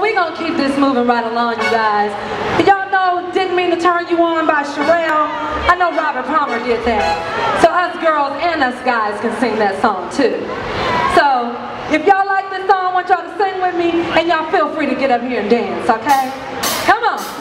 we gonna keep this moving right along, you guys. Y'all know Didn't Mean to Turn You On by Sherelle? I know Robert Palmer did that. So us girls and us guys can sing that song too. So if y'all like this song, I want y'all to sing with me, and y'all feel free to get up here and dance, okay? Come on.